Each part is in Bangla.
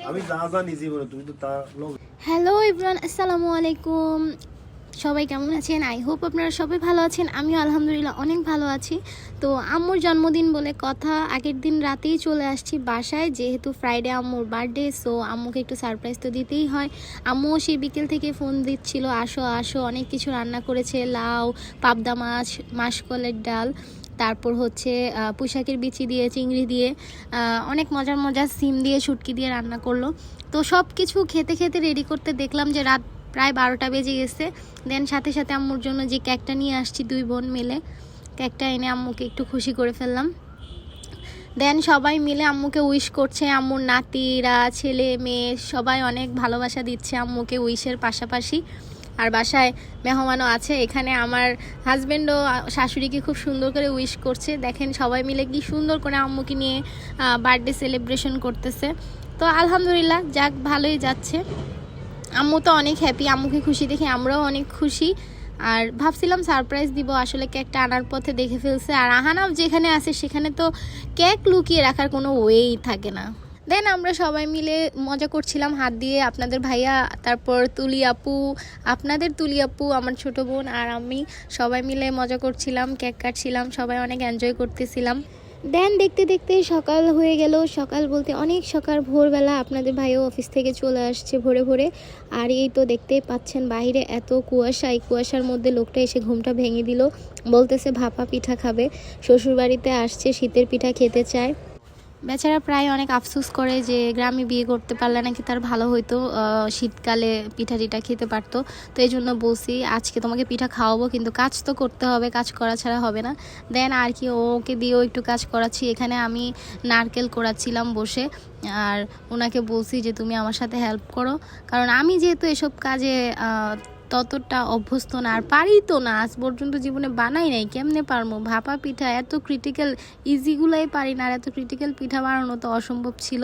আমি যা যা নিজে বলো তুমি তো তা লোক। হ্যালো এভরিওয়ান, আসসালামু আলাইকুম। সবাই কেমন আছেন? আই হোপ আপনারা সবাই ভালো আছেন। আমিও আলহামদুলিল্লাহ অনেক ভালো আছি। তো আম্মুর জন্মদিন বলে কথা, আগের দিন রাতেই চলে আসছি বাসায়, যেহেতু ফ্রাইডে আম্মুর বার্থডে। সো আম্মুকে একটু সারপ্রাইজ তো দিতেই হয়। আম্মুও সেই বিকেল থেকে ফোন দিচ্ছিল, আসো আসো, অনেক কিছু রান্না করেছে, লাউ, পাবদা মাছ, মাসকলের ডাল, তারপর হচ্ছে পুঁইশাকের বিচি দিয়ে, চিংড়ি দিয়ে, অনেক মজার মজার সিম দিয়ে, শুটকি দিয়ে রান্না করলো। তো সব কিছু খেতে খেতে রেডি করতে দেখলাম যে রাত প্রায় 12টা বেজে গেছে। দেন সাথে সাথে আম্মুর জন্য যে কেকটা নিয়ে আসছি, 2 বোন মিলে কেকটা এনে আম্মুকে একটু খুশি করে ফেললাম। দেন সবাই মিলে আম্মুকে উইশ করছে, আম্মুর নাতিরা, ছেলে মেয়ে সবাই অনেক ভালোবাসা দিচ্ছে আম্মুকে উইশের পাশাপাশি। আর বাসায় মেহমানও আছে, এখানে আমার হাজব্যান্ডও শাশুড়িকে খুব সুন্দর করে উইশ করছে। দেখেন সবাই মিলে কি সুন্দর করে আম্মুকে নিয়ে বার্থডে সেলিব্রেশন করতেছে। তো আলহামদুলিল্লাহ, যাক ভালোই যাচ্ছে। আম্মু তো অনেক হ্যাপি, আম্মুকে খুশি দেখে আমরাও অনেক খুশি। আর ভাবছিলাম সারপ্রাইজ দিব, আসলে কেকটা আনার পথে দেখে ফেলছে। আর আহানাও যেখানে আছে সেখানে তো কেক লুকিয়ে রাখার কোনো ওয়েই থাকে না। দেন আমরা সবাই মিলে মজা করছিলাম হাত দিয়ে, আপনাদের ভাইয়া, তারপর তুলি আপু, আপনাদের তুলি আপু, আমার ছোট বোন আর আমি সবাই মিলে মজা করছিলাম, কেক কাটছিলাম, সবাই অনেক এনজয় করতেছিলাম। দেন দেখতে দেখতে সকাল হয়ে গেল। সকাল বলতে অনেক সকাল, ভোরবেলা। আপনাদের ভাইও অফিস থেকে চলে আসছে ভোরে ভোরে। আর এই তো দেখতেই পাচ্ছেন বাইরে এত কুয়াশা, এই কুয়াশার মধ্যে লোকটা এসে ঘুমটা ভেঙে দিল, বলতেছে ভাপা পিঠা খাবে, শ্বশুরবাড়িতে আসছে, শীতের পিঠা খেতে চায়। বেচারা প্রায় অনেক আফসোস করে যে গ্রামে বিয়ে করতে পারলে নাকি তার ভালো হইতো, শীতকালে পিঠা টিঠা খেতে পারতো। তো এই জন্য বলছি আজকে তোমাকে পিঠা খাওয়াবো, কিন্তু কাজ তো করতে হবে, কাজ করা ছাড়া হবে না। দেন আর কি ওকে দিয়েও একটু কাজ করাচ্ছি। এখানে আমি নারকেল কোড়াচ্ছিলাম বসে, আর ওনাকে বলছি যে তুমি আমার সাথে হেল্প করো, কারণ আমি যেহেতু এসব কাজে ততটা অভ্যস্ত না, আর পারি তো না, আজ পর্যন্ত জীবনে বানাই নাই, কেমনে পারবো? ভাপা পিঠা এত ক্রিটিক্যাল, ইজিগুলাই পারি না, আর এত ক্রিটিক্যাল পিঠা বানানো তো অসম্ভব ছিল।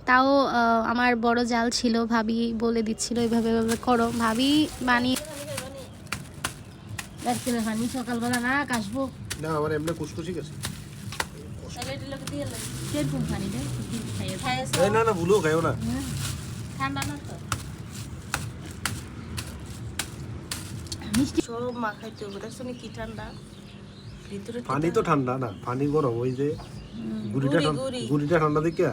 তাও আমার বড় জাল ছিল, ভাবি বলে দিচ্ছিল এইভাবে এভাবে করো, ভাবি বানিয়ে সকালবেলা না কাশবো না আমার এমনি কুসকুসি গেছে। এই না না ভুলো খাইও না। ঠান্ডা না তো সব মাখাইতে হবে, দেখছো কি ঠান্ডা ভিতরে। পানি তো ঠান্ডা না, পানি গরম, ওই যে গুড়িটা ঠান্ডা দেখে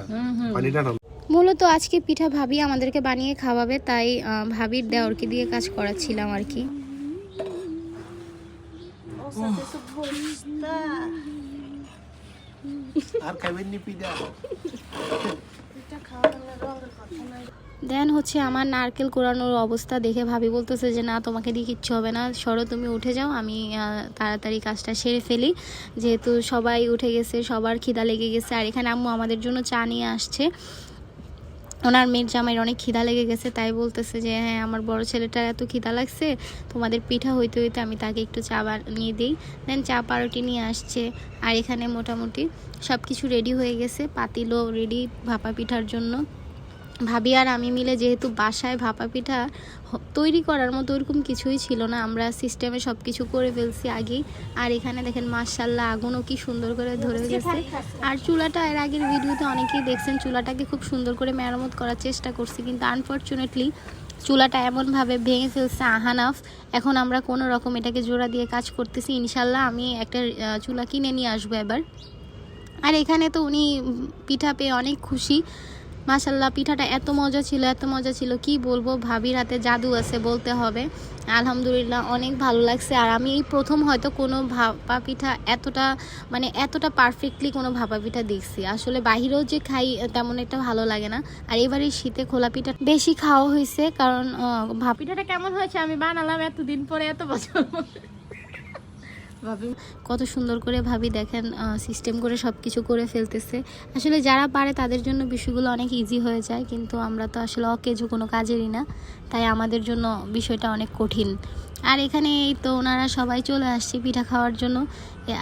পানিটা ঠান্ডা। মূলত আজকে পিঠা ভাবি আমাদেরকে বানিয়ে খাওয়াবে, তাই ভাবির দেওরকে দিয়ে কাজ করাচ্ছিলাম আর কি। আর খাইবেন নি পিঠা? দেন হচ্ছে আমার নারকেল কোড়ানোর অবস্থা দেখে ভাবি বলতেছে যে না, তোমাকে দিয়ে কিচ্ছু হবে না, সরো তুমি উঠে যাও, আমি তাড়াতাড়ি কাজটা সেরে ফেলি, যেহেতু সবাই উঠে গেছে, সবার খিদা লেগে গেছে। আর এখানে আম্মু আমাদের জন্য চা নিয়ে আসছে, ওনার মেয়ের জামাইয়ের অনেক খিদা লেগে গেছে, তাই বলতেছে যে হ্যাঁ আমার বড় ছেলেটার এত খিদা লাগছে, তোমাদের পিঠা হইতে হইতে আমি তাকে একটু চা বানিয়ে দিই। দেন চা পাউরুটি নিয়ে আসছে। আর এখানে মোটামুটি সব কিছু রেডি হয়ে গেছে, পাতিলও রেডি ভাপা পিঠার জন্য। ভাবি আর আমি মিলে যেহেতু বাসায় ভাপা পিঠা তৈরি করার মতো ওরকম কিছুই ছিল না, আমরা সিস্টেমে সব কিছু করে ফেলছি আগেই। আর এখানে দেখেন মাশাল্লাহ আগুনও কি সুন্দর করে ধরে গেছে। আর চুলাটা এর আগের ভিডিওতে অনেকেই দেখছেন, চুলাটাকে খুব সুন্দর করে মেরামত করার চেষ্টা করছি, কিন্তু আনফর্চুনেটলি চুলাটা এমনভাবে ভেঙে ফেলছে আহানাফ। এখন আমরা কোনো রকম এটাকে জোড়া দিয়ে কাজ করতেছি, ইনশাল্লাহ আমি একটা চুলা কিনে নিয়ে আসবো এবার। আর এখানে তো উনি পিঠা পেয়ে অনেক খুশি, মাশাল্লাহ পিঠাটা এত মজা ছিল, এত মজা ছিল কি বলবো, ভাবির হাতে জাদু আছে বলতে হবে। আলহামদুলিল্লাহ অনেক ভালো লাগছে। আর আমি এই প্রথম হয়তো কোনো ভাপা পিঠা এতটা পারফেক্টলি কোনো ভাপা পিঠা দেখছি। আসলে বাহিরেও যে খাই তেমন একটা ভালো লাগে না, আর এবারে শীতে খোলা পিঠা বেশি খাওয়া হয়েছে, কারণ ভাপা পিঠাটা কেমন হয়েছে আমি বানালাম এতদিন পরে, এত বছর ভাবি কত সুন্দর করে ভাবি দেখেন সিস্টেম করে সব কিছু করে ফেলতেছে। আসলে যারা পারে তাদের জন্য বিষয়গুলো অনেক ইজি হয়ে যায়, কিন্তু আমরা তো আসলে অকেজো কোনো কাজেরই না, তাই আমাদের জন্য বিষয়টা অনেক কঠিন। আর এখানে এই তো ওনারা সবাই চলে আসছে পিঠা খাওয়ার জন্য,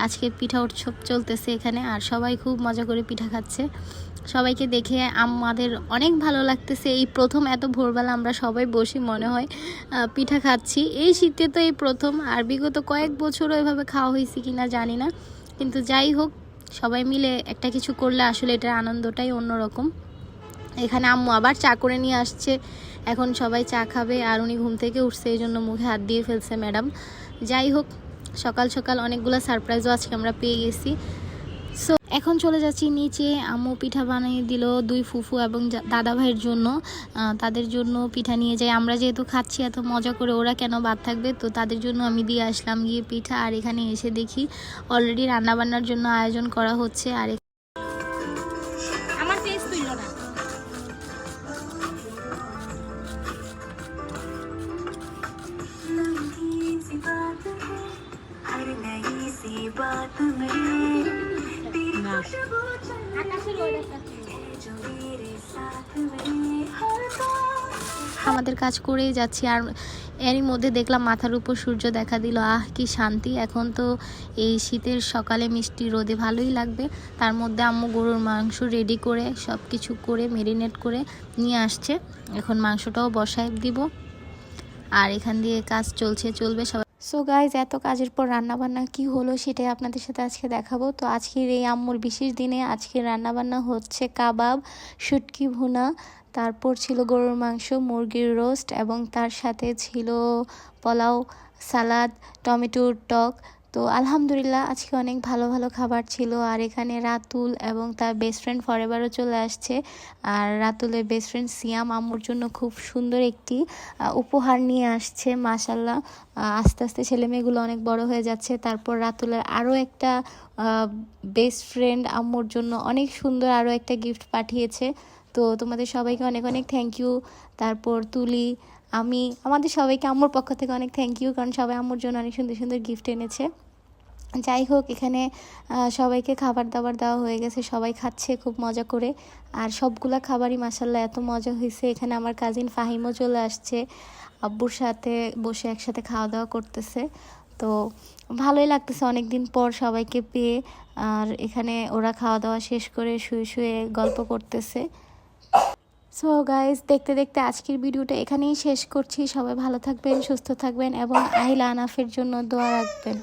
আজকে পিঠা উৎসব চলতেছে এখানে, আর সবাই খুব মজা করে পিঠা খাচ্ছে। সবাইকে দেখে আমাদের অনেক ভালো লাগতেছে, এই প্রথম এত ভোরবেলা আমরা সবাই বসে মনে হয় পিঠা খাচ্ছি। এই শীতে তো এই প্রথম, আর বিগত কয়েক বছরও এভাবে খাওয়া হয়েছে কিনা জানি না, কিন্তু যাই হোক সবাই মিলে একটা কিছু করলে আসলে এটার আনন্দটাই অন্যরকম। এখানে আম্মু আবার চা করে নিয়ে আসছে, এখন সবাই চা খাবে। আর উনি ঘুম থেকে উঠছে, এই জন্য মুখে হাত দিয়ে ফেলছে ম্যাডাম। যাই হোক, সকাল সকাল অনেকগুলো সারপ্রাইজও আজকে আমরা পেয়ে গেছি। সো এখন চলে যাচ্ছি নিচে। আম্মু পিঠা বানিয়ে দিল 2 ফুফু এবং দাদা ভাইয়ের জন্য। তাদের জন্য পিঠা নিয়ে যাই। আমরা যেহেতু খাচ্ছি এত মজা করে, ওরা কেন বাদ থাকবে, তো তাদের জন্য আমি দিয়ে আসলাম গিয়ে পিঠা। আর এখানে এসে দেখি অলরেডি রান্নাবান্নার জন্য আয়োজন করা হচ্ছে। আর আমার ফেস তুইল না। আমাদের কাজ করেই যাচ্ছি, আর এরই মধ্যে দেখলাম মাথার উপর সূর্য দেখা দিল। কি শান্তি! এখন তো এই শীতের সকালে মিষ্টি রোদে ভালোই লাগবে। তার মধ্যে আম্মু গরুর মাংস রেডি করে সব কিছু করে ম্যারিনেট করে নিয়ে আসছে। এখন মাংসটাও বসায় দিব, আর এখান দিয়ে কাজ চলবে সবাই। সো গাইজ, এত কাজের পর রান্নাবান্না কি হলো সেটাই আপনাদের সাথে আজকে দেখাবো। তো আজকের এই আম্মুর বিশেষ দিনে আজকে রান্নাবান্না হচ্ছে কাবাব, শুটকি ভুনা, তারপর ছিল গরুর মাংস, মুরগির রোস্ট, এবং তার সাথে ছিল পোলাও, সালাদ, টমেটোর টক। তো আলহামদুলিল্লাহ আজকে অনেক ভালো ভালো খাবার ছিল। আর এখানে রাতুল এবং তার বেস্ট ফ্রেন্ড ফরএভারও চলে আসছে। আর রাতুলের বেস্ট ফ্রেন্ড সিয়াম আম্মুর জন্য খুব সুন্দর একটি উপহার নিয়ে আসছে। মাশাল্লাহ, আস্তে আস্তে ছেলে মেয়েগুলো অনেক বড় হয়ে যাচ্ছে। তারপর রাতুলের আরও একটা বেস্ট ফ্রেন্ড আম্মুর জন্য অনেক সুন্দর আরও একটা গিফট পাঠিয়েছে। তো তোমাদের সবাইকে অনেক অনেক থ্যাংক ইউ। তারপর তুলি, আমাদের সবাইকে আম্মুর পক্ষ থেকে অনেক থ্যাংক ইউ, কারণ সবাই আম্মুর জন্য অনেক সুন্দর সুন্দর গিফট এনেছে। যাই হোক, এখানে সবাইকে খাবার দাবার দেওয়া হয়ে গেছে, সবাই খাচ্ছে খুব মজা করে। আর সবগুলা খাবারই মাশাল্লাহ এত মজা হয়েছে। এখানে আমার কাজিন ফাহিমও চলে আসছে, আব্বুর সাথে বসে একসাথে খাওয়া দাওয়া করতেছে। তো ভালোই লাগতেছে অনেক দিন পর সবাইকে পেয়ে। আর এখানে ওরা খাওয়া দাওয়া শেষ করে শুয়ে শুয়ে গল্প করতেছে। সো গাইজ, দেখতে দেখতে আজকের ভিডিওটা এখানেই শেষ করছি। সবাই ভালো থাকবেন, সুস্থ থাকবেন এবং আহিলা আনাফের জন্য দোয়া রাখবেন।